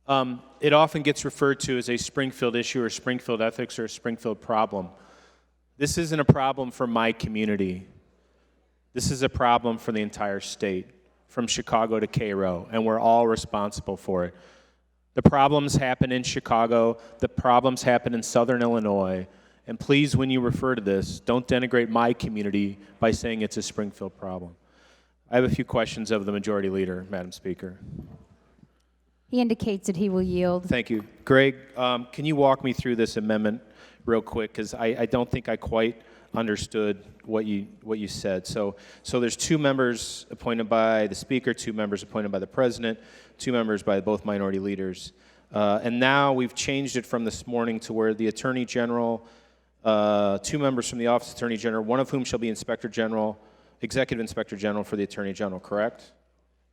It often gets referred to as a Springfield issue or Springfield ethics or a Springfield problem. This isn't a problem for my community. This is a problem for the entire state, from Chicago to Cairo, and we're all responsible for it. The problems happen in Chicago, the problems happen in Southern Illinois, and please, when you refer to this, don't denigrate my community by saying it's a Springfield problem. I have a few questions of the Majority Leader, Madam Speaker. He indicates that he will yield. Thank you. Greg, can you walk me through this amendment real quick? Because I don't think I quite understood what you said. So there's 2 members appointed by the Speaker, 2 members appointed by the President, 2 members by both minority leaders. And now we've changed it from this morning to where the Attorney General, 2 members from the Office of Attorney General, one of whom shall be Inspector General, Executive Inspector General for the Attorney General, correct?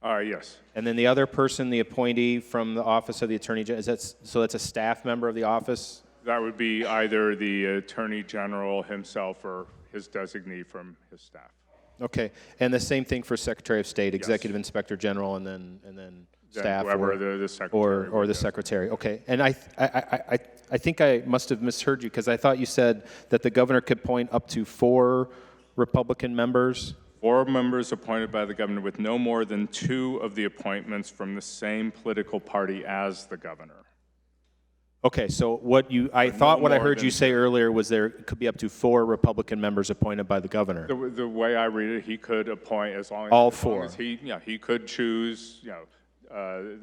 Yes. And then the other person, the appointee from the Office of the Attorney General, so that's a staff member of the office? That would be either the Attorney General himself or his designee from his staff. Okay, and the same thing for Secretary of State, Executive Yes. Inspector General, and then staff, whoever the secretary or the secretary. Okay, and I think I must have misheard you because I thought you said that the governor could appoint up to 4 Republican members. 4 members appointed by the governor with no more than 2 of the appointments from the same political party as the governor. Okay, so I thought what I heard you say earlier was there could be up to 4 Republican members appointed by the governor. The way I read it, he could appoint as long as all as 4. long as he could choose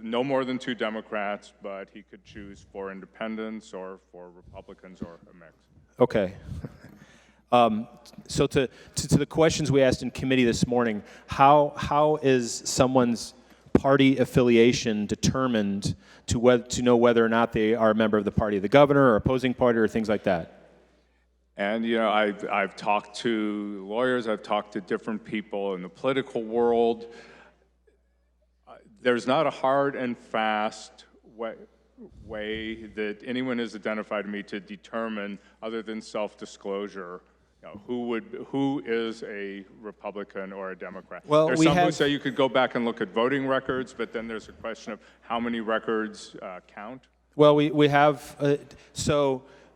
no more than 2 Democrats, but he could choose 4 independents or 4 Republicans or a mix. Okay. So to the questions we asked in committee this morning, how is someone's party affiliation determined to know whether or not they are a member of the party of the governor or opposing party or things like that? And I've talked to lawyers, I've talked to different people in the political world. There's not a hard and fast way that anyone has identified to me to determine, other than self-disclosure, who is a Republican or a Democrat. Well, there's some who say you could go back and look at voting records, but then there's a question of how many records count. Well, we have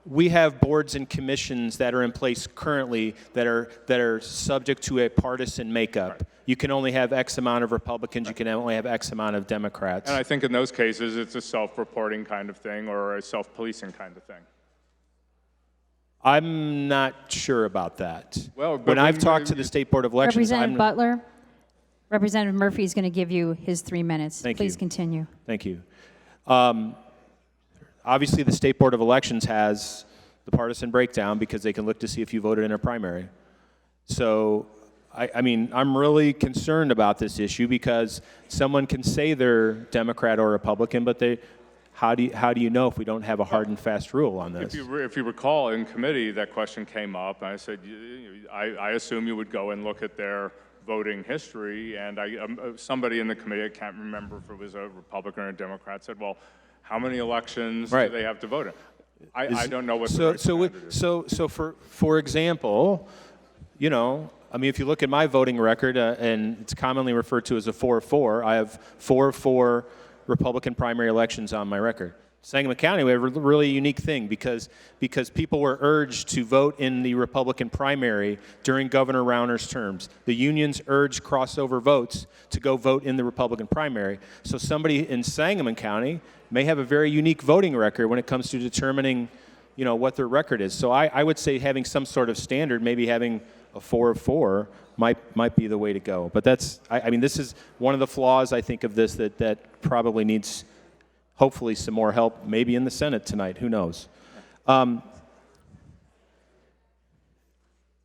we have boards and commissions that are in place currently that are subject to a partisan makeup. Right. You can only have X amount of Republicans. Right. You can only have X amount of Democrats. And I think in those cases, it's a self-reporting kind of thing or a self-policing kind of thing. I'm not sure about that. Well, when I've talked to the State Board of Elections, Representative Butler, Representative Murphy is going to give you his 3 minutes. Please continue. Thank you. Obviously, the State Board of Elections has the partisan breakdown because they can look to see if you voted in a primary. So, I'm really concerned about this issue because someone can say they're Democrat or Republican, but how do you know if we don't have a hard and fast rule on this? If you recall, in committee, that question came up, and I said, I assume you would go and look at their voting history, and somebody in the committee, I can't remember if it was a Republican or a Democrat, said, well, how many elections do they have to vote in? I don't know what the So for example, if you look at my voting record, and it's commonly referred to as a 4-4, I have 4 Republican primary elections on my record. Sangamon County, we have a really unique thing because people were urged to vote in the Republican primary during Governor Rauner's terms. The unions urged crossover votes to go vote in the Republican primary. So somebody in Sangamon County may have a very unique voting record when it comes to determining, what their record is. So I would say having some sort of standard, maybe having a 4-4 might be the way to go. But this is one of the flaws I think of this that probably needs hopefully some more help, maybe in the Senate tonight, who knows.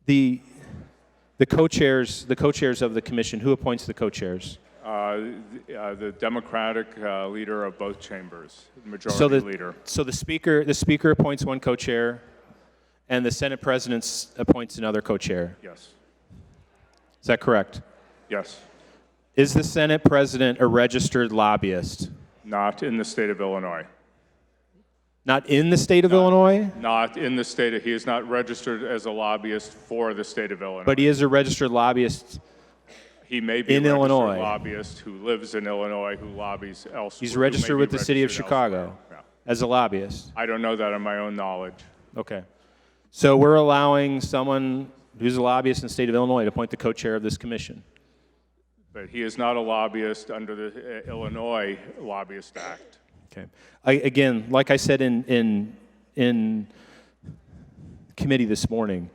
The co-chairs of the commission, who appoints the co-chairs? The Democratic leader of both chambers, the majority leader. So the speaker appoints one co-chair, and the Senate president appoints another co-chair. Yes. Is that correct? Yes. Is the Senate president a registered lobbyist? Not in the state of Illinois. Not in the state of Illinois? Not in the state of, he is not registered as a lobbyist for the state of Illinois. But he is a registered lobbyist. He may be in a registered Illinois. lobbyist who lives in Illinois, who lobbies elsewhere. He's who may registered be with the city of registered Chicago elsewhere. Yeah. as a lobbyist. I don't know that on my own knowledge. Okay. So we're allowing someone who's a lobbyist in the state of Illinois to appoint the co-chair of this commission. But he is not a lobbyist under the Illinois Lobbyist Act. Okay. Again, like I said in committee this morning,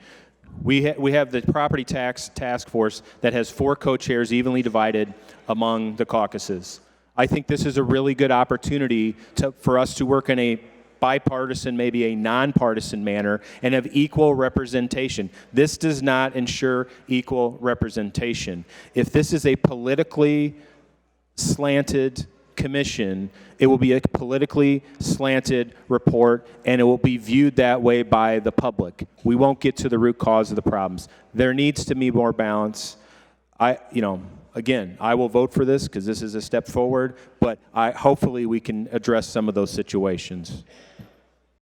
we have the property tax task force that has 4 co-chairs evenly divided among the caucuses. I think this is a really good opportunity for us to work in a bipartisan, maybe a nonpartisan manner, and have equal representation. This does not ensure equal representation. If this is a politically slanted commission, it will be a politically slanted report, and it will be viewed that way by the public. We won't get to the root cause of the problems. There needs to be more balance. Again, I will vote for this because this is a step forward, but hopefully we can address some of those situations.